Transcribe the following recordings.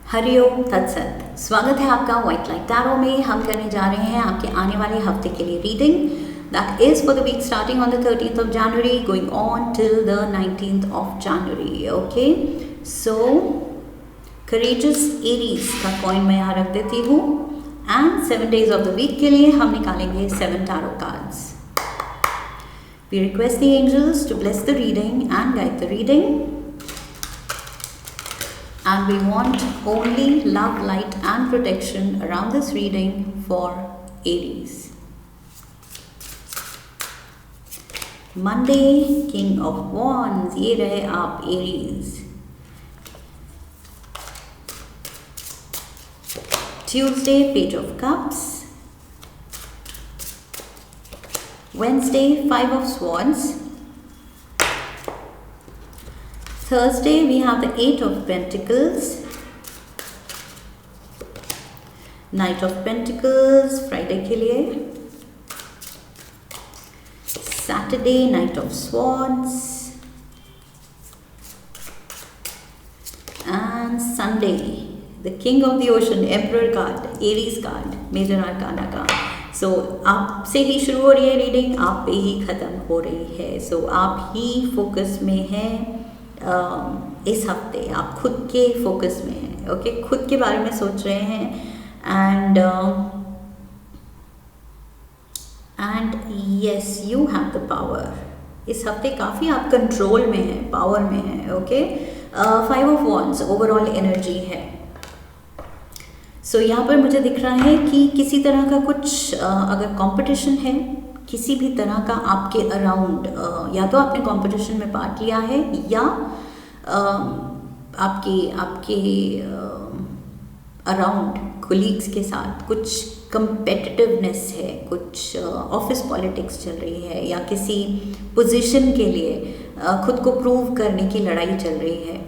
हरिओम तत्सत। स्वागत है आपका व्हाइट लाइट टैरो में। हम करने जा रहे हैं आपके आने वाले हफ्ते के लिए reading that is for the week starting on the 13th of January going on till the 19th of January। Okay, so courageous Aries का कॉइन मैं यहाँ रख देती हूँ and 7 days of the week के लिए हम निकालेंगे 7 tarot cards. We request the angels to bless the reading and guide the reading. And we want only love, light and protection around this reading for Aries. Monday, King of Wands, ये रहे आप Aries. Tuesday, Page of Cups. Wednesday, Five of Swords. Thursday we have the 8 of Pentacles, Knight of Pentacles Friday के लिए, Saturday Knight of Swords and Sunday the King of the Ocean Emperor card, Aries card, Major Arcana का। सो आपसे ही शुरू हो रही है reading, आप पे ही ख़त्म हो रही है। सो आप ही फोकस में हैं इस हफ्ते, आप खुद के फोकस में हैं। ओके, खुद के बारे में सोच रहे हैं and yes you have the power. इस हफ्ते काफ़ी आप कंट्रोल में हैं, पावर में हैं। Okay, 5 of Wands overall energy है। सो यहाँ पर मुझे दिख रहा है कि किसी तरह का कुछ अगर कंपटीशन है किसी भी तरह का आपके अराउंड, या तो आपने कंपटीशन में पार्ट लिया है या आपके अराउंड कोलीग्स के साथ कुछ कंपेटिटिवनेस है, कुछ ऑफिस पॉलिटिक्स चल रही है या किसी पोजीशन के लिए खुद को प्रूव करने की लड़ाई चल रही है।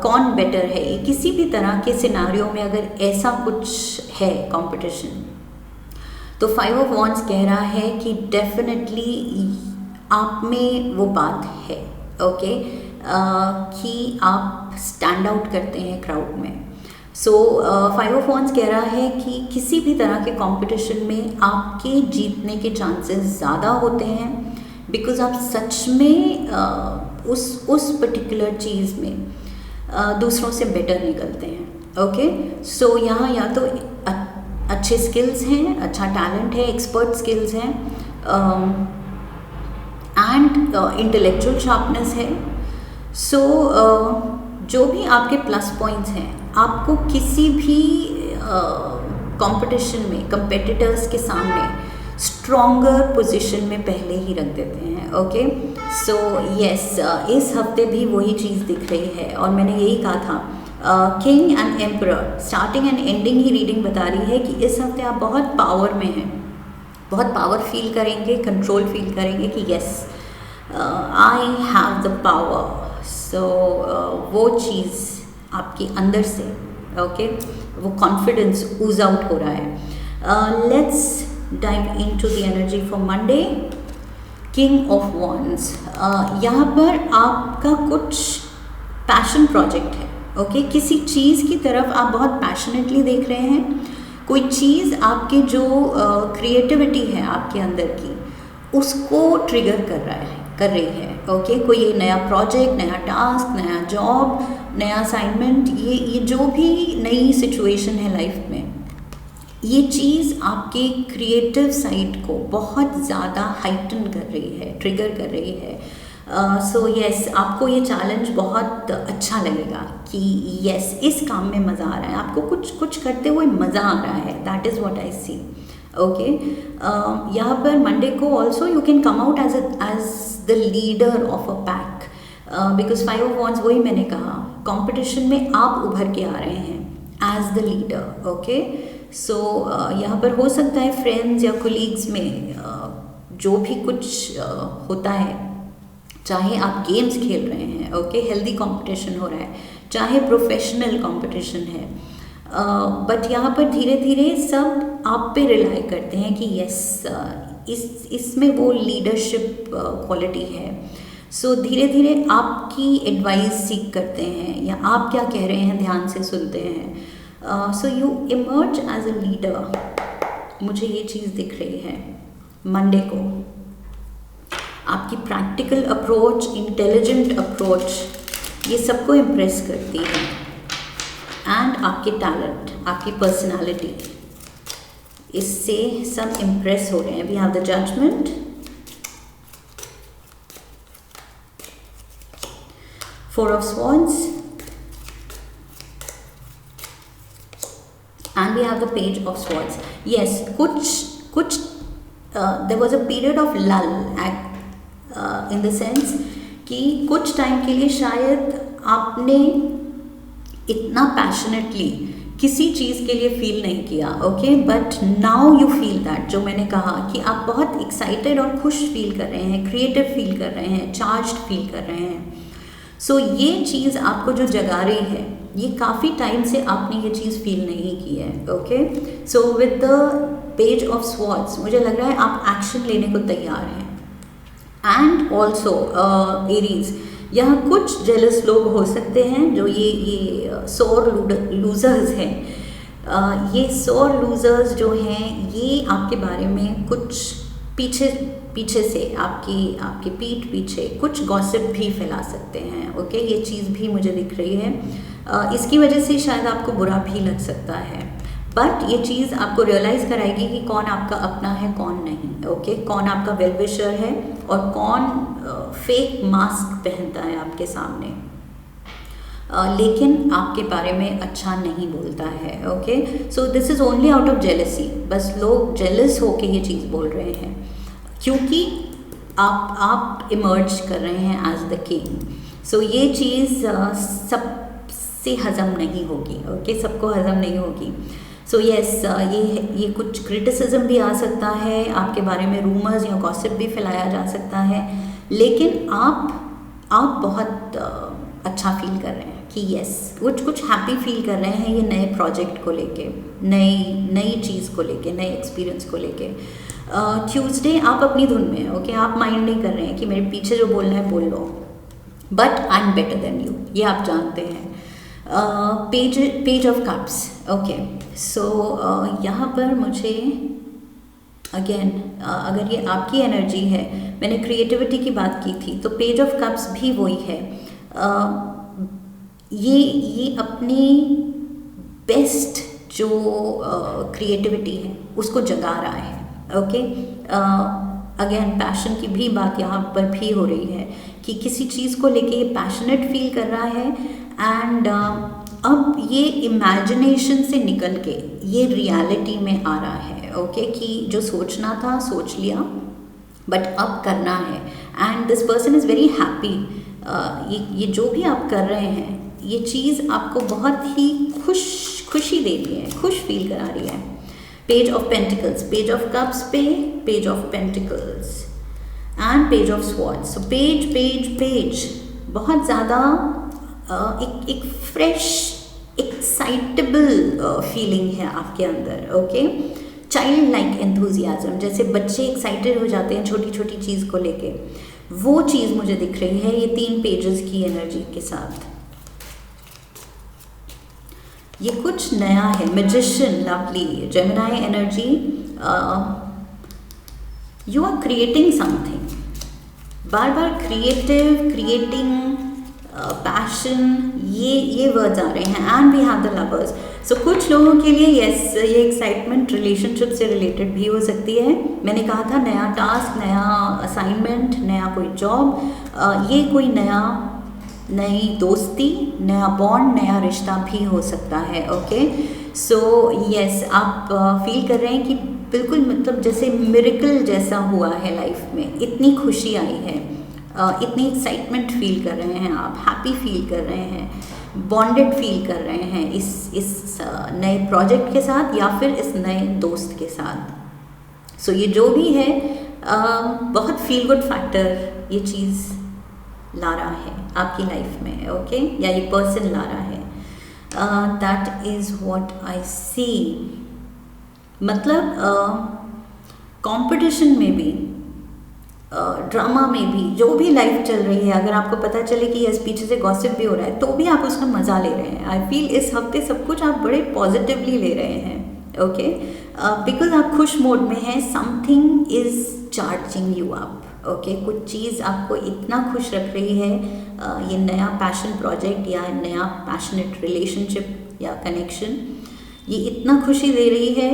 कौन बेटर है, किसी भी तरह के सिनारियो में अगर ऐसा कुछ है कंपटीशन, तो 5 of Wands कह रहा है कि डेफिनेटली आप में वो बात है। ओके, कि आप स्टैंड आउट करते हैं क्राउड में। सो 5 of Wands कह रहा है कि किसी भी तरह के कंपटीशन में आपके जीतने के चांसेस ज़्यादा होते हैं बिकॉज आप सच में उस पर्टिकुलर चीज़ में दूसरों से बेटर निकलते हैं। ओके, सो यहाँ या तो अच्छे स्किल्स हैं, अच्छा टैलेंट है, एक्सपर्ट स्किल्स हैं एंड इंटेलेक्चुअल शार्पनेस है। सो जो भी आपके प्लस पॉइंट्स हैं आपको किसी भी कंपटीशन में कंपेटिटर्स के सामने स्ट्रॉन्गर पोजीशन में पहले ही रख देते हैं। ओके, सो यस इस हफ्ते भी वही चीज़ दिख रही है और मैंने यही कहा था king and emperor starting and ending he reading बता रही है कि इस हफ्ते आप बहुत पावर में हैं, बहुत पावर फील करेंगे, कंट्रोल फील करेंगे कि yes I have the power. So वो चीज़ आपके अंदर से ओके वो कॉन्फिडेंस ऊज आउट हो रहा है। Let's dive into the energy for Monday. King of wands, यहाँ पर आपका कुछ पैशन प्रोजेक्ट है। ओके, किसी चीज़ की तरफ आप बहुत पैशनेटली देख रहे हैं, कोई चीज़ आपके जो क्रिएटिविटी है आपके अंदर की उसको ट्रिगर कर रही है। ओके, कोई नया प्रोजेक्ट, नया टास्क, नया जॉब, नया असाइनमेंट, ये जो भी नई सिचुएशन है लाइफ में, ये चीज़ आपके क्रिएटिव साइड को बहुत ज़्यादा हाइटन कर रही है, ट्रिगर कर रही है। सो यस आपको ये चैलेंज बहुत अच्छा लगेगा कि यस इस काम में मज़ा आ रहा है, आपको कुछ करते हुए मज़ा आ रहा है। That is what I see. Okay, यहाँ पर मंडे को also you can come out as the leader of a pack because 5 of Wands वही मैंने कहा, कंपटीशन में आप उभर के आ रहे हैं as the leader. Okay, so यहाँ पर हो सकता है फ्रेंड्स या कोलीग्स में जो भी कुछ होता है, चाहे आप गेम्स खेल रहे हैं, ओके हेल्दी कंपटीशन हो रहा है, चाहे प्रोफेशनल कंपटीशन है, बट यहाँ पर धीरे धीरे सब आप पे रिलाई करते हैं कि यस इसमें वो लीडरशिप क्वालिटी है। सो धीरे धीरे आपकी एडवाइस सीख करते हैं या आप क्या कह रहे हैं ध्यान से सुनते हैं। So you emerge as a leader, मुझे ये चीज़ दिख रही है मंडे को। आपकी प्रैक्टिकल अप्रोच, इंटेलिजेंट अप्रोच, ये सबको इम्प्रेस करती है। एंड आपके टैलेंट, आपकी पर्सनालिटी, इससे सब इम्प्रेस हो रहे हैं। We have the judgement, four of swords, and we have the page of swords. Yes, कुछ there was a period of lull in the sense कि कुछ टाइम के लिए शायद आपने इतना पैशनेटली किसी चीज़ के लिए फील नहीं किया, okay, but now you feel that. जो मैंने कहा कि आप बहुत एक्साइटेड और खुश फील कर रहे हैं, क्रिएटिव फील कर रहे हैं, चार्ज्ड फील कर रहे हैं। सो ये चीज़ आपको जो जगा रही है, ये काफ़ी टाइम से आपने ये चीज़ फील नहीं की है, okay. So with the page of swords मुझे लग रहा है आप एक्शन लेने को तैयार हैं। एंड ऑल्सो एरीज, यहाँ कुछ जेलस लोग हो सकते हैं जो ये सोर लूजर्स हैं। ये सोर लूजर्स जो हैं ये आपके बारे में कुछ पीछे से आपकी पीठ पीछे कुछ गॉसिप भी फैला सकते हैं, ओके। ये चीज़ भी मुझे दिख रही है। इसकी वजह से शायद आपको बुरा भी लग सकता है, बट ये चीज़ आपको रियलाइज़ कराएगी कि कौन आपका अपना है, कौन नहीं, ओके। कौन आपका वेल विशर है और कौन फेक मास्क पहनता है आपके सामने, लेकिन आपके बारे में अच्छा नहीं बोलता है, okay. So this is only out of jealousy. बस लोग जेलस होके ये चीज़ बोल रहे हैं क्योंकि आप इमर्ज कर रहे हैं एज द किंग। सो ये चीज़ सबसे हज़म नहीं होगी, ओके, सबको हज़म नहीं होगी। सो यस, ये कुछ क्रिटिसिज्म भी आ सकता है आपके बारे में, रूमर्स या गॉसिप भी फैलाया जा सकता है, लेकिन आप बहुत अच्छा फील कर रहे हैं कि यस, कुछ हैप्पी फील कर रहे हैं ये नए प्रोजेक्ट को लेके, नई चीज़ को लेके, नए एक्सपीरियंस को लेके। ट्यूसडे आप अपनी धुन में हैं, ओके। आप माइंड नहीं कर रहे हैं कि मेरे पीछे जो बोलना है बोल लो, but I am better than you, ये आप जानते हैं। Page of cups, okay. So यहाँ पर मुझे अगेन अगर ये आपकी एनर्जी है, मैंने क्रिएटिविटी की बात की थी, तो पेज ऑफ कप्स भी वही है। ये अपनी बेस्ट जो क्रिएटिविटी है उसको जगा रहा है, ओके। अगेन पैशन की भी बात यहाँ पर भी हो रही है कि किसी चीज़ को लेके ये पैशनेट फील कर रहा है। एंड अब ये इमेजिनेशन से निकल के ये रियलिटी में आ रहा है, ओके, कि जो सोचना था सोच लिया, बट अब करना है। And this person is very happy. ये जो भी आप कर रहे हैं, ये चीज़ आपको बहुत ही खुशी दे रही है, खुश फील करा रही है। Page of pentacles, page of cups पे page of pentacles and page of swords. So page बहुत ज़्यादा एक फ्रेश एक्साइटेबल फीलिंग है आपके अंदर, ओके। चाइल्ड लाइक एंथुजियाज्म, जैसे बच्चे एक्साइटेड हो जाते हैं छोटी छोटी चीज़ को लेके, वो चीज़ मुझे दिख रही है ये 3 पेजेस की एनर्जी के साथ। ये कुछ नया है। Magician, lovely, Gemini energy, you are creating something, बार बार क्रिएटिंग, पैशन, ये वर्ड्स आ रहे हैं। And we have the lovers. So कुछ लोगों के लिए यस, ये एक्साइटमेंट रिलेशनशिप से रिलेटेड भी हो सकती है। मैंने कहा था नया टास्क, नया असाइनमेंट, नया कोई जॉब, ये कोई नई दोस्ती, नया बॉन्ड, नया रिश्ता भी हो सकता है, ओके। सो यस, आप फील कर रहे हैं कि बिल्कुल मतलब जैसे मिरेकल जैसा हुआ है लाइफ में, इतनी खुशी आई है, इतनी एक्साइटमेंट फील कर रहे हैं आप, हैप्पी फील कर रहे हैं, बॉन्डेड फील कर रहे हैं इस नए प्रोजेक्ट के साथ या फिर इस नए दोस्त के साथ। सो ये जो भी है बहुत फील गुड फैक्टर ये चीज़ ला रहा है आपकी लाइफ में, ओके, या ये पर्सन ला रहा है। दैट इज़ व्हाट आई सी। मतलब कंपटीशन में भी ड्रामा में भी, जो भी लाइफ चल रही है, अगर आपको पता चले कि यस पीछे से गॉसिप भी हो रहा है तो भी आप उसका मज़ा ले रहे हैं। आई फील इस हफ्ते सब कुछ आप बड़े पॉजिटिवली ले रहे हैं, ओके, बिकॉज आप खुश मोड में हैं। Something is charging you up, okay, कुछ चीज़ आपको इतना खुश रख रही है, ये नया पैशन प्रोजेक्ट या नया पैशनेट रिलेशनशिप या कनेक्शन, ये इतना खुशी दे रही है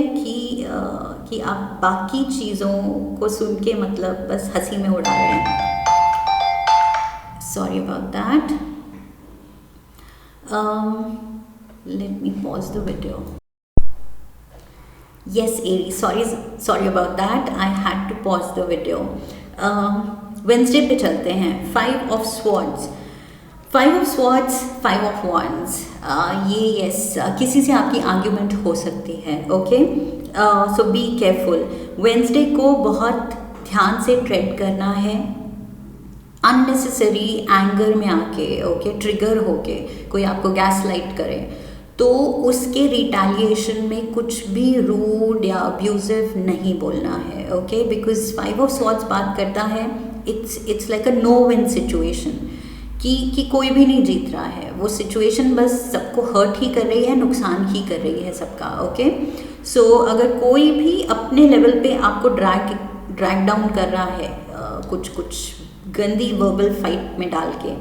कि आप बाकी चीज़ों को सुन के मतलब बस हंसी में उड़ा रहे हैं। Sorry about that, let me pause the video. Yes, Aries, sorry about that. I had to pause the video. Wednesday पे चलते हैं। 5 of Swords, 5 of Swords, 5 of Wands. ये yes, किसी से आपकी आर्ग्यूमेंट हो सकती है, okay, so be careful. Wednesday को बहुत ध्यान से ट्रेड करना है, अननेसेसरी एंगर में आके, ओके, ट्रिगर होके कोई आपको गैस लाइट करे तो उसके रिटेलिएशन में कुछ भी रूड या अब्यूजिव नहीं बोलना है, ओके, बिकॉज 5 ऑफ स्वॉर्ड्स बात करता है it's like a no win situation, कि कोई भी नहीं जीत रहा है, वो सिचुएशन बस सबको हर्ट ही कर रही है, नुकसान ही कर रही है सबका, ओके। सो अगर कोई भी अपने लेवल पे आपको ड्रैग डाउन कर रहा है कुछ गंदी वर्बल फाइट में डाल के,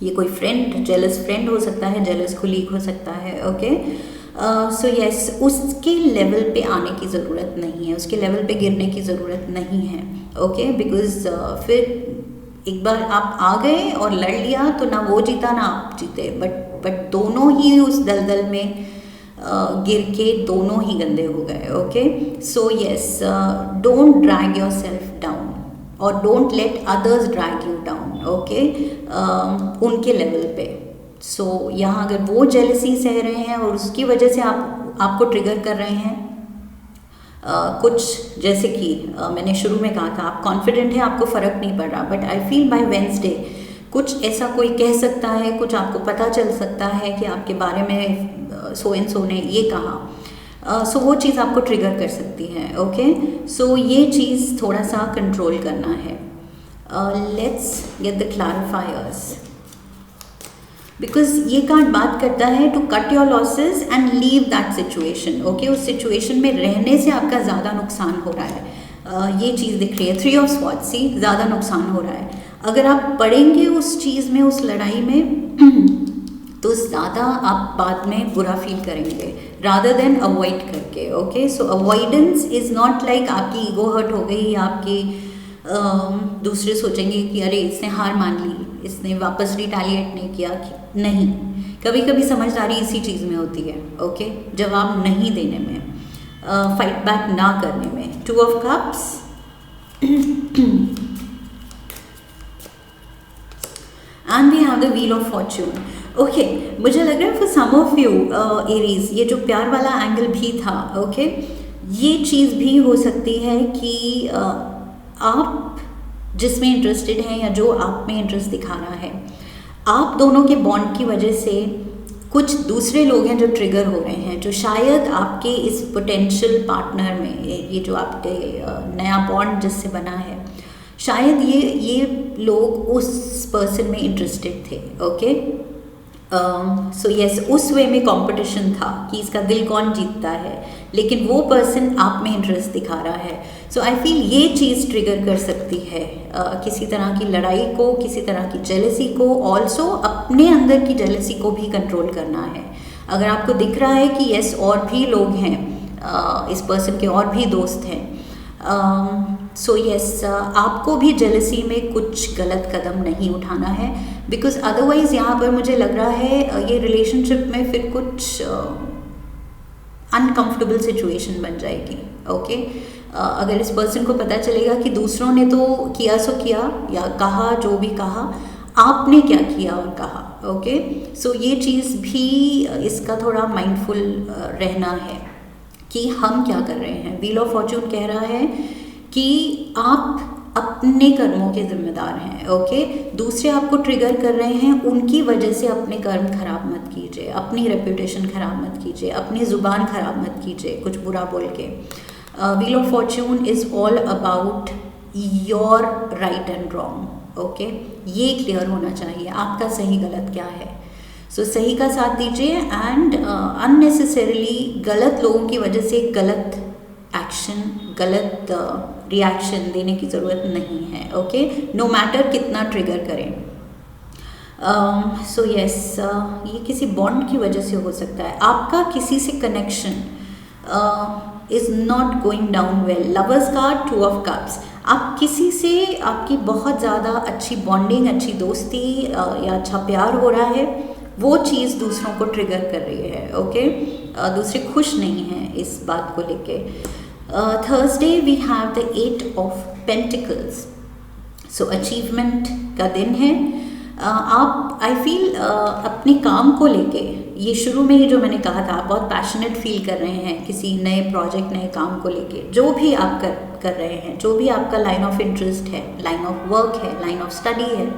ये कोई फ्रेंड, जेलस फ्रेंड हो सकता है, जेलस कोलीग हो सकता है, ओके, सो यस, उसके लेवल पे आने की ज़रूरत नहीं है, उसके लेवल पे गिरने की ज़रूरत नहीं है, ओके, बिकॉज फिर एक बार आप आ गए और लड़ लिया तो ना वो जीता ना आप जीते, बट दोनों ही उस दलदल में गिर के दोनों ही गंदे हो गए, okay. So yes, don't drag yourself down और don't let others drag you down, okay, उनके लेवल पे। सो यहाँ अगर वो जेलसी सह रहे हैं और उसकी वजह से आपको ट्रिगर कर रहे हैं, कुछ जैसे कि मैंने शुरू में कहा था, आप कॉन्फिडेंट हैं, आपको फ़र्क नहीं पड़ रहा, but I feel by Wednesday कुछ ऐसा कोई कह सकता है, कुछ आपको पता चल सकता है कि आपके बारे में सो एंड सो ने ये कहा, सो वो चीज़ आपको ट्रिगर कर सकती है, ओके। सो ये चीज़ थोड़ा सा कंट्रोल करना है। Let's get the clarifiers, because ये कार्ड बात करता है to cut your losses and leave that situation, okay. उस सिचुएशन में रहने से आपका ज़्यादा नुकसान हो रहा है, ये चीज़ दिख रही है। 3 ऑफ स्वॉर्ड्स, सी ज़्यादा नुकसान हो रहा है। अगर आप पड़ेंगे उस चीज़ में, उस लड़ाई में, तो ज़्यादा आप बाद में बुरा फील करेंगे रादर देन अवॉइड करके, okay. So avoidance is not like आपकी ईगो हर्ट हो गई या आपकी दूसरे सोचेंगे कि अरे इसने हार मान ली, इसने वापस रिटेलिएट नहीं किया, नहीं, कभी कभी समझदारी इसी चीज़ में होती है, ओके, जवाब नहीं देने में, फाइट बैक ना करने में। 2 of cups and we have the wheel of fortune, okay. मुझे लग रहा है for some of you Aries, ये जो प्यार वाला एंगल भी था, ओके, ये चीज़ भी हो सकती है कि आप जिसमें इंटरेस्टेड हैं या जो आप में इंटरेस्ट दिखा रहा है, आप दोनों के बॉन्ड की वजह से कुछ दूसरे लोग हैं जो ट्रिगर हो रहे हैं, जो शायद आपके इस पोटेंशियल पार्टनर में, ये जो आपके नया बॉन्ड जिससे बना है, शायद ये लोग उस पर्सन में इंटरेस्टेड थे, ओके। सो यस, उस वे में कंपटीशन था कि इसका दिल कौन जीतता है, लेकिन वो पर्सन आप में इंटरेस्ट दिखा रहा है। सो आई फील ये चीज़ ट्रिगर कर सकती है किसी तरह की लड़ाई को, किसी तरह की जेलसी को, ऑल्सो अपने अंदर की जेलसी को भी कंट्रोल करना है। अगर आपको दिख रहा है कि यस और भी लोग हैं, इस पर्सन के और भी दोस्त हैं, सो यस, आपको भी जेलसी में कुछ गलत कदम नहीं उठाना है, बिकॉज अदरवाइज़ यहाँ पर मुझे लग रहा है ये रिलेशनशिप में फिर कुछ अनकंफर्टेबल सिचुएशन बन जाएगी, ओके। अगर इस पर्सन को पता चलेगा कि दूसरों ने तो किया सो किया या कहा जो भी कहा, आपने क्या किया और कहा, ओके। सो ये चीज़ भी इसका थोड़ा माइंडफुल रहना है कि हम क्या कर रहे हैं। व्हील ऑफ फॉर्च्यून कह रहा है कि आप अपने कर्मों के जिम्मेदार हैं, ओके। दूसरे आपको ट्रिगर कर रहे हैं, उनकी वजह से अपने कर्म खराब मत कीजिए, अपनी रेपुटेशन खराब मत कीजिए, अपनी ज़ुबान खराब मत कीजिए कुछ बुरा बोल के। Wheel of Fortune is all about your right and wrong, okay, ये क्लियर होना चाहिए आपका सही गलत क्या है। सो सही का साथ दीजिए एंड अननेसेसरीली गलत लोगों की वजह से गलत एक्शन, गलत रिएक्शन देने की ज़रूरत नहीं है, ओके, नो मैटर कितना ट्रिगर करें। सो यस, ये किसी बॉन्ड की वजह से हो सकता है, आपका किसी से connection is not going down well. Lovers card, 2 of cups, आप किसी से आपकी बहुत ज़्यादा अच्छी बॉन्डिंग, अच्छी दोस्ती या अच्छा प्यार हो रहा है, वो चीज़ दूसरों को ट्रिगर कर रही है, ओके, दूसरे खुश नहीं हैं इस बात को लेके। Thursday we have the 8 of pentacles, so achievement का दिन है। आप आई फील अपने काम को लेके, ये शुरू में ही जो मैंने कहा था, आप बहुत पैशनेट फील कर रहे हैं किसी नए प्रोजेक्ट, नए काम को लेके, जो भी आप कर रहे हैं, जो भी आपका लाइन ऑफ इंटरेस्ट है, लाइन ऑफ वर्क है, लाइन ऑफ स्टडी है,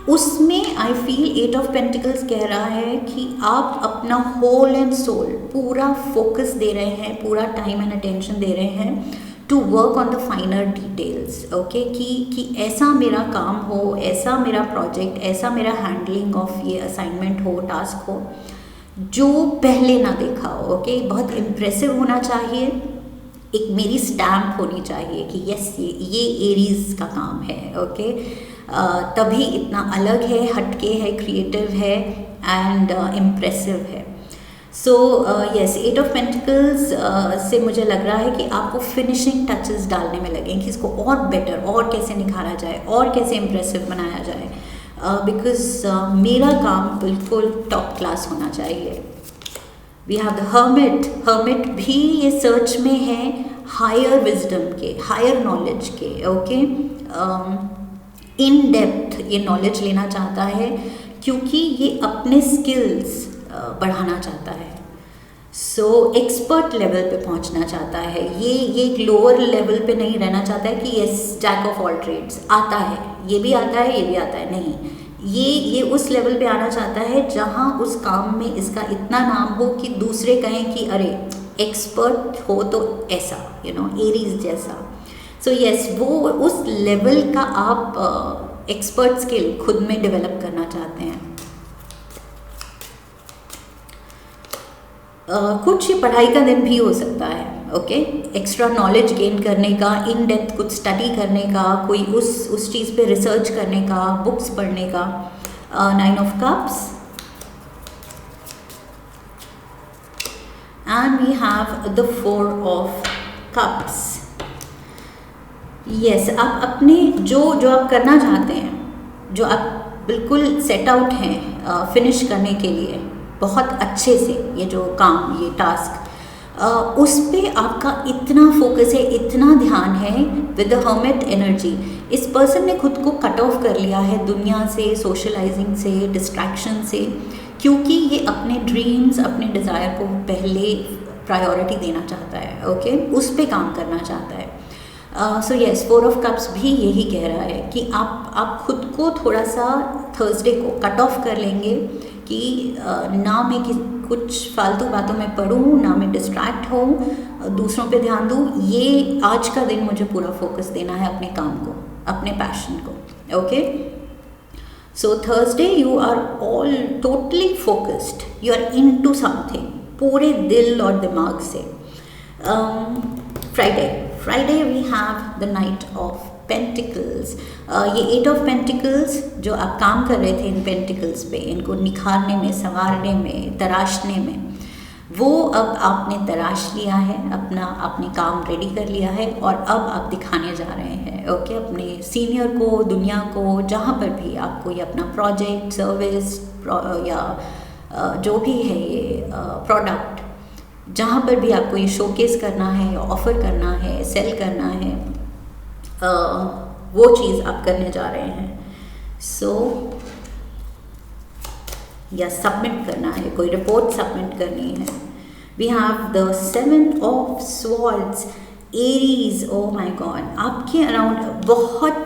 उसमें आई फील 8 ऑफ पेंटिकल्स कह रहा है कि आप अपना होल एंड सोल पूरा फोकस दे रहे हैं, पूरा टाइम एंड अटेंशन दे रहे हैं to work on the finer details, okay, कि ऐसा मेरा काम हो, ऐसा मेरा प्रोजेक्ट, ऐसा मेरा हैंडलिंग ऑफ ये असाइनमेंट हो, टास्क हो, जो पहले ना देखा हो, ओके, बहुत इम्प्रेसिव होना चाहिए, एक मेरी स्टैम्प होनी चाहिए कि यस ये एरीज का काम है, ओके, तभी इतना अलग है, हटके है, क्रिएटिव है एंड इम्प्रेसिव है। सो यस, 8 ऑफ पेंटिकल्स से मुझे लग रहा है कि आपको फिनिशिंग टचेस डालने में लगें कि इसको और बेटर, और कैसे निखारा जाए, और कैसे इम्प्रेसिव बनाया जाए, बिकॉज मेरा काम बिल्कुल टॉप क्लास होना चाहिए। We have the hermit, hermit भी ये सर्च में है हायर विजडम के, हायर नॉलेज के, ओके, इन डेप्थ ये नॉलेज लेना चाहता है क्योंकि ये अपने स्किल्स बढ़ाना चाहता है, सो एक्सपर्ट लेवल पे पहुंचना चाहता है, ये एक लोअर लेवल पे नहीं रहना चाहता है कि yes jack of all trades, आता है, ये भी आता है, ये भी आता है, नहीं, ये उस लेवल पे आना चाहता है जहां उस काम में इसका इतना नाम हो कि दूसरे कहें कि अरे एक्सपर्ट हो तो ऐसा, यू नो, एरीज जैसा। सो यस, वो उस लेवल का आप एक्सपर्ट स्किल खुद में डेवलप करना चाहते हैं। कुछ ये पढ़ाई का दिन भी हो सकता है, ओके, एक्स्ट्रा नॉलेज गेन करने का, इन डेप्थ कुछ स्टडी करने का, कोई उस चीज़ पे रिसर्च करने का, बुक्स पढ़ने का। 9 of cups and we have the 4 of cups. Yes, आप अपने जो आप करना चाहते हैं, जो आप बिल्कुल सेट आउट हैं फिनिश करने के लिए बहुत अच्छे से, ये जो काम, ये टास्क, उस पे आपका इतना फोकस है, इतना ध्यान है विद द हर्मिट एनर्जी। इस पर्सन ने खुद को कट ऑफ कर लिया है दुनिया से, सोशलाइजिंग से, डिस्ट्रैक्शन से, क्योंकि ये अपने ड्रीम्स, अपने डिज़ायर को पहले प्रायोरिटी देना चाहता है, ओके, उस पे काम करना चाहता है। सो यस, 4 ऑफ कप्स भी यही कह रहा है कि आप खुद को थोड़ा सा थर्सडे को कट ऑफ कर लेंगे कि ना मैं कुछ फालतू बातों में पढ़ूँ, ना मैं डिस्ट्रैक्ट हूँ, दूसरों पे ध्यान दूँ, ये आज का दिन मुझे पूरा फोकस देना है अपने काम को, अपने पैशन को, okay. So Thursday you are all totally focused, you are into something पूरे दिल और दिमाग से। Friday we have the knight of pentacles. ये 8 ऑफ पेंटिकल्स जो आप काम कर रहे थे इन पेंटिकल्स पे, इनको निखारने में, संवारने में, तराशने में, वो अब आपने तराश लिया है, आपने काम रेडी कर लिया है और अब आप दिखाने जा रहे हैं, ओके, अपने सीनियर को, दुनिया को, जहाँ पर भी आपको ये अपना प्रोजेक्ट, सर्विस या जो भी है ये प्रोडक्ट, जहाँ पर भी आपको ये शोकेस करना है, ऑफ़र करना है, सेल करना है, वो चीज़ आप करने जा रहे हैं। सो या सबमिट करना है, कोई रिपोर्ट सबमिट करनी है। We have the 7 of swords, Aries, oh my god, आपके अराउंड बहुत,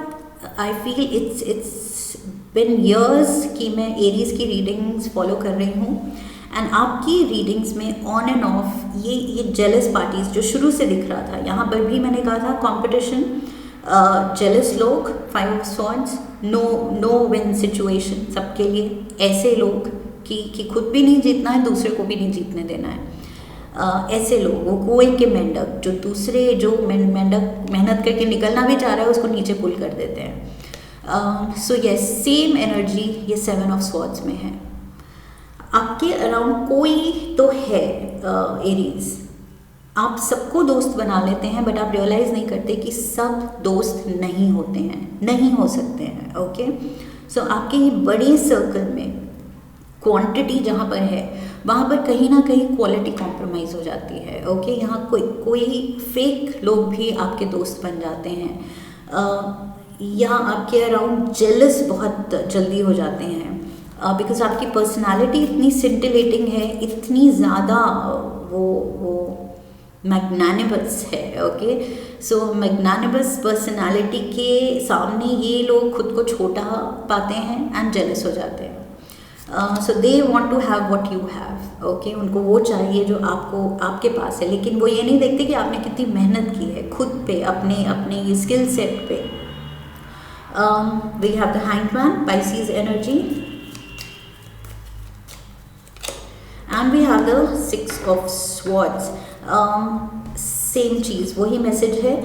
I feel it's been years कि मैं एरीज की रीडिंग्स फॉलो कर रही हूँ एंड आपकी रीडिंग्स में ऑन एंड ऑफ ये जेलस पार्टीज जो शुरू से दिख रहा था, यहाँ पर भी मैंने कहा था कंपटीशन, जेलस लोग, 5 of swords, no win situation सबके लिए, ऐसे लोग कि खुद भी नहीं जीतना है, दूसरे को भी नहीं जीतने देना है। ऐसे लोग, वो कुएं के मेंढक जो दूसरे जो मेंढक मेहनत करके निकलना भी चाह रहा है उसको नीचे पुल कर देते हैं। सो यस, सेम एनर्जी ये 7 ऑफ स्वॉर्ड्स में है। आपके अराउंड कोई तो है एरीज, आप सबको दोस्त बना लेते हैं बट आप रियलाइज़ नहीं करते कि सब दोस्त नहीं होते हैं, नहीं हो सकते हैं। ओके, सो आपके ये बड़े सर्कल में क्वांटिटी जहाँ पर है वहाँ पर कहीं ना कहीं क्वालिटी कॉम्प्रोमाइज़ हो जाती है। ओके, यहाँ कोई फेक लोग भी आपके दोस्त बन जाते हैं, या आपके अराउंड जेलस बहुत जल्दी हो जाते हैं, बिकॉज आपकी पर्सनालिटी इतनी सिंटिलेटिंग है, इतनी ज़्यादा वो मैग्नानिमस है। ओके, सो मैग्नानिमस पर्सनालिटी के सामने ये लोग खुद को छोटा पाते हैं एंड जेलस हो जाते हैं। So they want to have what you have. Okay, उनको वो चाहिए जो आपके पास है, लेकिन वो ये नहीं देखते कि आपने कितनी मेहनत की है खुद पे, अपने स्किल सेट पे। We have the hanged man, Pisces energy, and we have the 6 of swords. Same चीज़, वही मैसेज है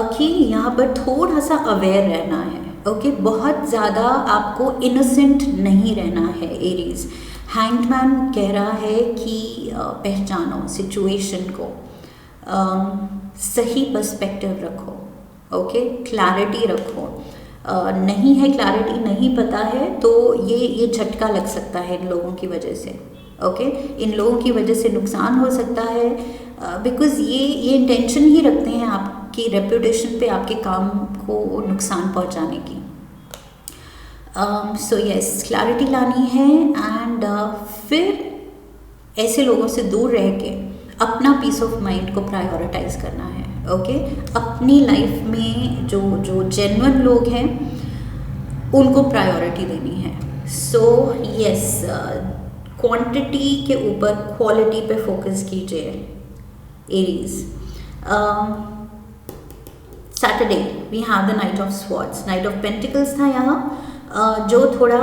कि यहाँ पर थोड़ा सा अवेयर रहना है। ओके, बहुत ज़्यादा आपको इनोसेंट नहीं रहना है एरीज। हैंगमैन कह रहा है कि पहचानो सिचुएशन को, सही पर्सपेक्टिव रखो। ओके, क्लैरिटी रखो। नहीं है क्लैरिटी, नहीं पता है तो ये झटका लग सकता है इन लोगों की वजह से। ओके, इन लोगों की वजह से नुकसान हो सकता है, बिकॉज़ ये इंटेंशन ही रखते हैं आपकी रेपुटेशन पे, आपके काम को नुकसान पहुंचाने की। सो यस, क्लैरिटी लानी है एंड फिर ऐसे लोगों से दूर रह के अपना पीस ऑफ माइंड को प्रायोरिटाइज करना है। ओके, अपनी लाइफ में जो जेन्युइन लोग हैं उनको प्रायोरिटी देनी है। सो यस, क्वांटिटी के ऊपर क्वालिटी पे फोकस कीजिए Aries. Saturday we have the knight of swords, knight of pentacles था यहाँ, जो थोड़ा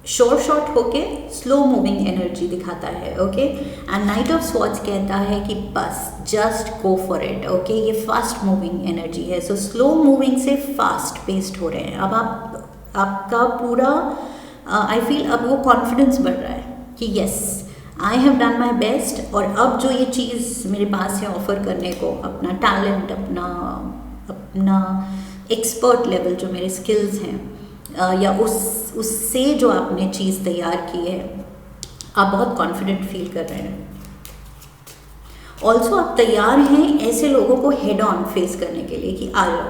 शॉर्ट होके स्लो मूविंग एनर्जी दिखाता है। Okay, and night of swords कहता है कि बस just go for it. Okay, ये फास्ट मूविंग एनर्जी है, सो स्लो मूविंग से फास्ट पेस्ड हो रहे हैं। अब आपका पूरा आई फील अब वो कॉन्फिडेंस बढ़ रहा है कि yes I have done my best, और अब जो ये चीज़ मेरे पास है ऑफर करने को, अपना टैलेंट, अपना एक्सपर्ट लेवल जो मेरे स्किल्स हैं, या उससे जो आपने चीज़ तैयार की है, आप बहुत कॉन्फिडेंट फील कर रहे हैं। ऑल्सो आप तैयार हैं ऐसे लोगों को हेड ऑन फेस करने के लिए कि आ जाओ,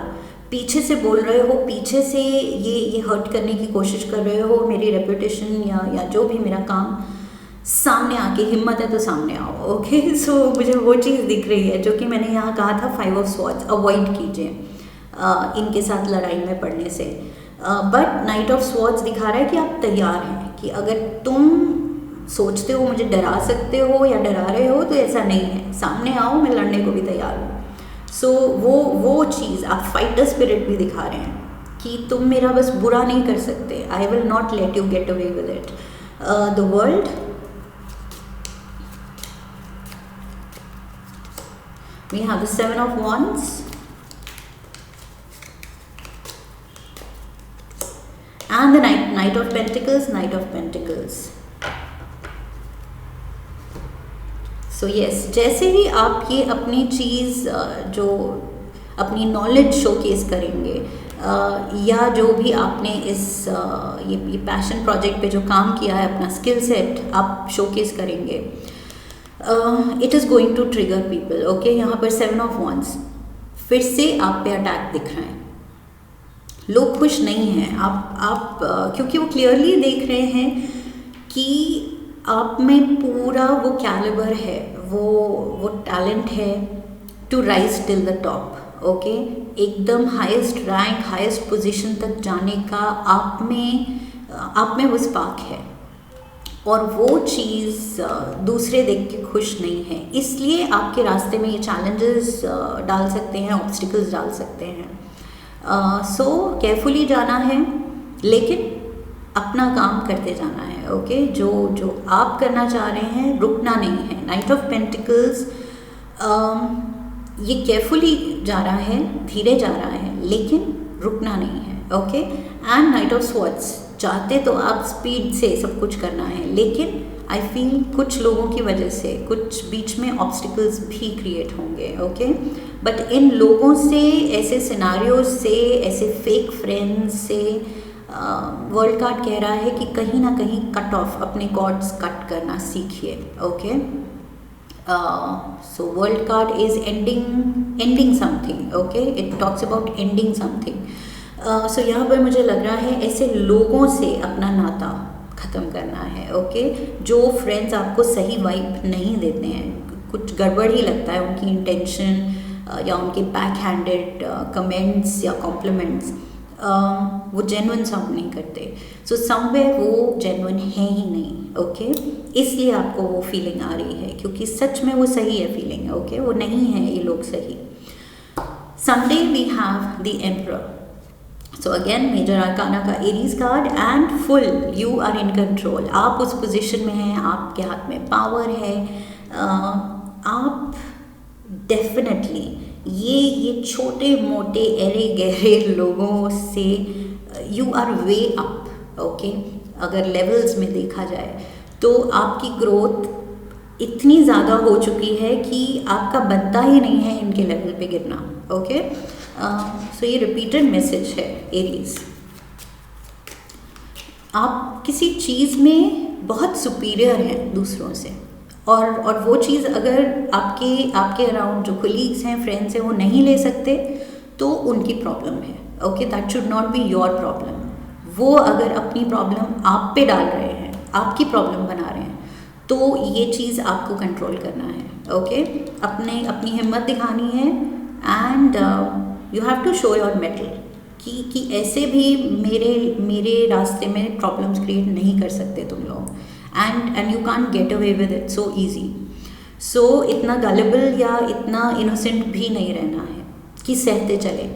पीछे से बोल रहे हो, पीछे से ये हर्ट करने की कोशिश कर रहे हो मेरी रेपुटेशन या जो भी मेरा काम, सामने आके हिम्मत है तो सामने आओ। ओके, सो मुझे वो चीज़ दिख रही है जो कि मैंने यहाँ कहा था 5 ऑफ स्वॉर्ड्स, अवॉइड कीजिए इनके साथ लड़ाई में पड़ने से। बट नाइट ऑफ स्वॉर्ड्स दिखा रहा है कि आप तैयार हैं, कि अगर तुम सोचते हो मुझे डरा सकते हो या डरा रहे हो तो ऐसा नहीं है, सामने आओ, मैं लड़ने को भी तैयार हूँ। सो वो चीज़ आप फाइटर स्पिरिट भी दिखा रहे हैं कि तुम मेरा बस बुरा नहीं कर सकते, I will not let you get away with it. The world, we have the 7 of wands and the knight of pentacles, so yes, जैसे ही आप ये अपनी चीज़ जो अपनी नॉलेज शोकेस करेंगे, या जो भी आपने इस ये पैशन प्रोजेक्ट पे जो काम किया है, अपना स्किल सेट आप शोकेस करेंगे, it is going to trigger people. Okay, यहाँ पर 7 ऑफ वॉन्ड्स फिर से आप पे अटैक दिख रहे हैं, लोग खुश नहीं हैं। आप क्योंकि वो क्लियरली देख रहे हैं कि आप में पूरा वो कैलिबर है, वो टैलेंट है to rise till the top. Okay, एकदम हाईएस्ट रैंक, हाईएस्ट पोजीशन तक जाने का आप में वो स्पार्क है, और वो चीज़ दूसरे देख के खुश नहीं है, इसलिए आपके रास्ते में ये चैलेंजेस डाल सकते हैं, ऑब्स्टिकल्स डाल सकते हैं। सो केयरफुली जाना है, लेकिन अपना काम करते जाना है। ओके, जो आप करना चाह रहे हैं रुकना नहीं है। नाइट ऑफ पेंटिकल्स ये केयरफुली जा रहा है, धीरे जा रहा है, लेकिन रुकना नहीं है। Okay, and night of swords, चाहते तो आप स्पीड से सब कुछ करना है, लेकिन आई फील कुछ लोगों की वजह से कुछ बीच में ऑब्स्टिकल्स भी क्रिएट होंगे। ओके, बट इन लोगों से, ऐसे सिनारियोज से, ऐसे फेक फ्रेंड्स से वर्ल्ड कार्ड कह रहा है कि कहीं ना कहीं कट ऑफ, अपने कॉर्ड्स कट करना सीखिए। Okay, so world card is ending something. Okay, it talks about ending something. So यहाँ पर मुझे लग रहा है ऐसे लोगों से अपना नाता ख़त्म करना है। ओके, जो फ्रेंड्स आपको सही वाइब नहीं देते हैं, कुछ गड़बड़ ही लगता है उनकी इंटेंशन या उनके बैक हैंडेड कमेंट्स या कॉम्प्लीमेंट्स, वो जेन्युइन साउंड नहीं करते। सो समवेयर वो जेन्युइन है ही नहीं। ओके, इसलिए आपको वो फीलिंग आ रही है, क्योंकि सच में वो सही है फीलिंग। ओके, वो नहीं है ये लोग सही। Sunday we have the Emperor. So again major arcana का Aries card and fool you are in control. आप उस पोजीशन में हैं, आपके हाथ में पावर है। आप डेफिनेटली ये छोटे मोटे एरे गहरे लोगों से you are way up. Okay, अगर लेवल्स में देखा जाए तो आपकी ग्रोथ इतनी ज़्यादा हो चुकी है कि आपका बनता ही नहीं है इनके लेवल पे गिरना। ओके, सो ये रिपीटेड मैसेज है एरीज। आप किसी चीज़ में बहुत सुपीरियर हैं दूसरों से, और वो चीज़ अगर आपके अराउंड जो कोलीग्स हैं, फ्रेंड्स हैं, वो नहीं ले सकते तो उनकी प्रॉब्लम है। Okay, that should not be your problem. वो अगर अपनी प्रॉब्लम आप पे डाल रहे हैं, आपकी प्रॉब्लम बना रहे हैं, तो ये चीज़ आपको कंट्रोल करना है। ओके, अपनी हिम्मत दिखानी है and you have to show your mettle कि ऐसे भी मेरे रास्ते में प्रॉब्लम्स क्रिएट नहीं कर सकते तुम लोग, and you can't get away with it so easy. So इतना गलेबल या इतना इनोसेंट भी नहीं रहना है कि सहते चले।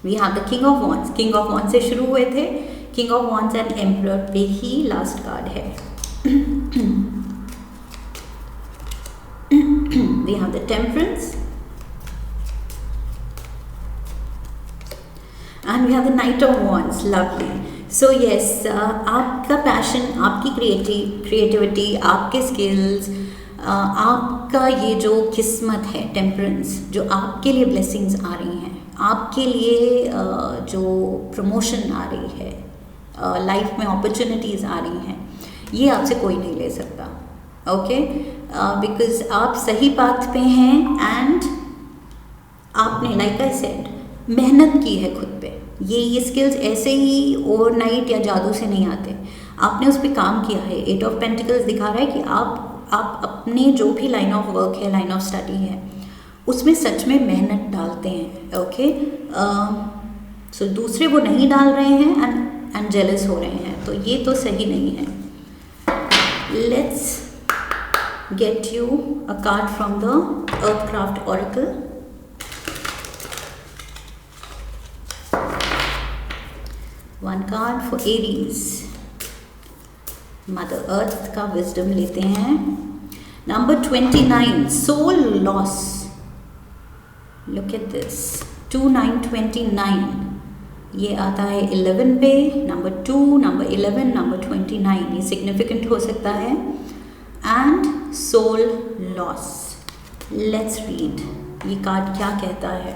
We have the king of wands. King of wands से शुरू हुए थे, king of wands and emperor पे ही लास्ट कार्ड है। We have the Temperance and we have the Knight of Wands. Lovely. So yes, आपका पैशन, आपकी creativity, आपके स्किल्स, आपका ये जो किस्मत है टेम्परेंस, जो आपके लिए ब्लेसिंग्स आ रही हैं, आपके लिए जो प्रमोशन आ रही है, लाइफ में अपॉर्चुनिटीज़ आ रही हैं, ये आपसे कोई नहीं ले सकता। ओके, बिकॉज आप सही पाथ पे हैं एंड आपने लाइक आई सेड मेहनत की है खुद पे। ये स्किल्स ऐसे ही ओवरनाइट या जादू से नहीं आते, आपने उस पर काम किया है। एट ऑफ पेंटिकल्स दिखा रहा है कि आप अपने जो भी लाइन ऑफ वर्क है, लाइन ऑफ स्टडी है, उसमें सच में मेहनत डालते हैं। ओके, सो दूसरे वो नहीं डाल रहे हैं एंड जेलस हो रहे हैं, तो ये तो सही नहीं है। Let's get you a card from the Earthcraft Oracle. One card for Aries. Mother Earth का wisdom लेते हैं। Number 29, soul loss. Look at this, 2929. ये आता है 11 पे, नंबर 2, नंबर 11, नंबर 29। ये सिग्निफिकेंट हो सकता है। And soul loss. Let's read ये कार्ड क्या कहता है।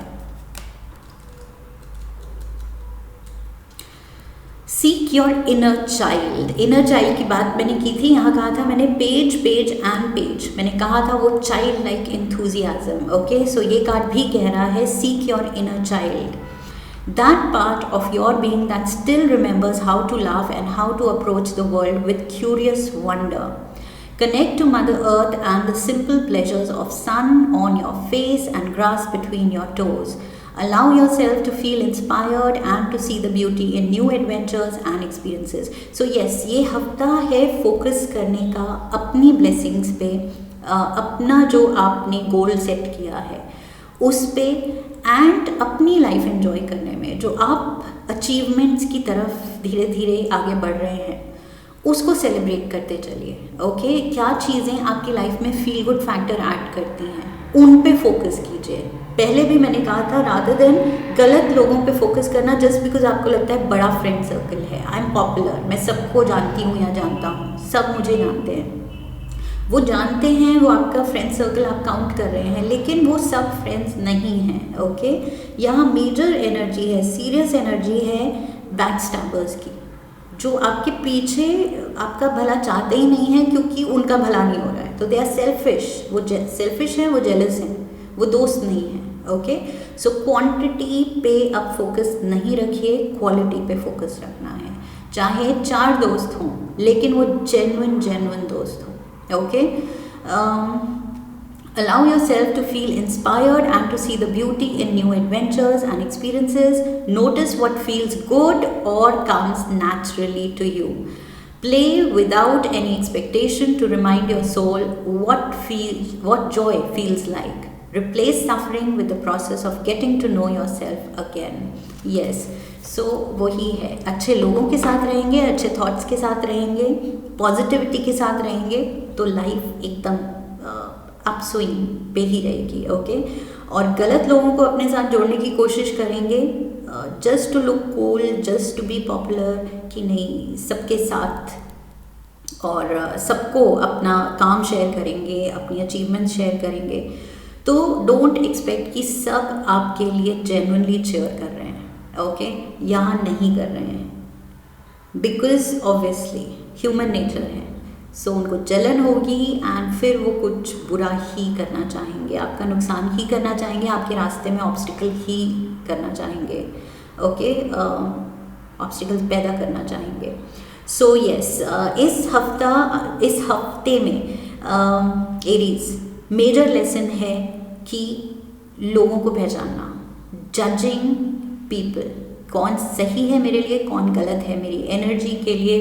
Seek your inner child. Inner child की बात मैंने की थी, यहाँ कहा था मैंने पेज एंड पेज, मैंने कहा था वो चाइल्ड लाइक एंथुजियाज्म। ओके, सो ये कार्ड भी कह रहा है seek your inner child, that part of your being that still remembers how to laugh and how to approach the world with curious wonder. Connect to Mother Earth and the simple pleasures of sun on your face and grass between your toes. Allow yourself to feel inspired and to see the beauty in new adventures and experiences. So yes, ये हफ्ता है focus करने का अपनी blessings पे, अपना जो आपने गोल सेट किया है उस पे, एंड अपनी लाइफ एंजॉय करने में, जो आप अचीवमेंट्स की तरफ धीरे धीरे आगे बढ़ रहे हैं उसको सेलिब्रेट करते चलिए। ओके, क्या चीज़ें आपकी लाइफ में फील गुड फैक्टर ऐड करती हैं उन पे फोकस कीजिए। पहले भी मैंने कहा था, रादर देन गलत लोगों पे फोकस करना जस्ट बिकॉज आपको लगता है बड़ा फ्रेंड सर्कल है, आई एम पॉपुलर, मैं सबको जानती हूँ या जानता हूँ, सब मुझे जानते हैं। वो जानते हैं, वो आपका फ्रेंड सर्कल आप काउंट कर रहे हैं, लेकिन वो सब फ्रेंड्स नहीं हैं। ओके, यहाँ मेजर एनर्जी है, सीरियस एनर्जी है बैक स्टैबर्स की, जो आपके पीछे आपका भला चाहते ही नहीं है क्योंकि उनका भला नहीं हो रहा है, तो दे आर सेल्फिश, वो सेल्फिश हैं, वो जेलस हैं, वो दोस्त नहीं है। ओके, सो क्वांटिटी पे आप फोकस नहीं रखिए, क्वालिटी पे फोकस रखना है। चाहे 4 दोस्त हों लेकिन वो जेन्युइन दोस्त हों। Okay, allow yourself to feel inspired and to see the beauty in new adventures and experiences. Notice what feels good or comes naturally to you. Play without any expectation to remind your soul what joy feels like. Replace suffering with the process of getting to know yourself again. Yes, सो वही है, अच्छे लोगों के साथ रहेंगे, अच्छे thoughts के साथ रहेंगे, पॉजिटिविटी के साथ रहेंगे तो लाइफ एकदम अपस्विंग पे ही रहेगी। ओके, और गलत लोगों को अपने साथ जोड़ने की कोशिश करेंगे just to look cool, just to be popular, कि नहीं सबके साथ और सबको अपना काम शेयर करेंगे, अपनी अचीवमेंट शेयर करेंगे, तो डोंट एक्सपेक्ट कि सब आपके लिए जेन्युइनली चेयर कर रहे हैं। ओके, यहाँ नहीं कर रहे हैं, बिकॉज ऑब्वियसली ह्यूमन नेचर है, सो उनको जलन होगी एंड फिर वो कुछ बुरा ही करना चाहेंगे, आपका नुकसान ही करना चाहेंगे, आपके रास्ते में ऑब्स्टिकल ही करना चाहेंगे। ओके, ऑब्स्टिकल्स पैदा करना चाहेंगे। सो यस, इस हफ्ते में एरीज मेजर लेसन है कि लोगों को पहचानना, जजिंग पीपल, कौन सही है मेरे लिए, कौन गलत है, मेरी एनर्जी के लिए,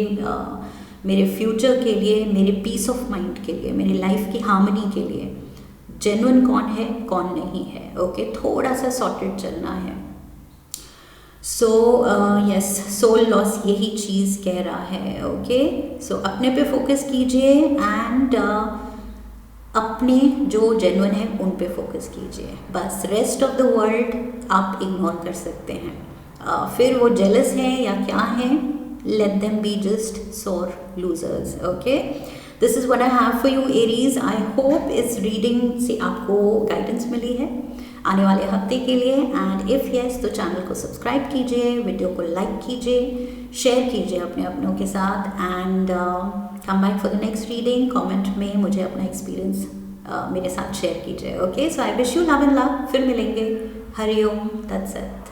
मेरे फ्यूचर के लिए, मेरे पीस ऑफ माइंड के लिए, मेरी लाइफ की हार्मनी के लिए जेन्युइन कौन है, कौन नहीं है। ओके, थोड़ा सा सॉर्टेड चलना है। सो यस, सोल लॉस यही चीज़ कह रहा है। ओके, सो अपने पे फोकस कीजिए एंड अपने जो जेन्युइन है उन पे फोकस कीजिए, बस रेस्ट ऑफ द वर्ल्ड आप इग्नोर कर सकते हैं। फिर वो जेलस हैं या क्या हैं, लेट देम बी जस्ट सोर losers. Okay, this is what I have for you Aries. I hope इस रीडिंग से आपको गाइडेंस मिली है आने वाले हफ्ते के लिए, एंड इफ़ यस तो चैनल को सब्सक्राइब कीजिए, वीडियो को लाइक कीजिए, शेयर कीजिए अपने अपनों के साथ, and come back for the next reading. Comment में मुझे अपना एक्सपीरियंस मेरे साथ शेयर कीजिए। Okay, so I wish you love and love. फिर मिलेंगे। हरि ओम तत्सत।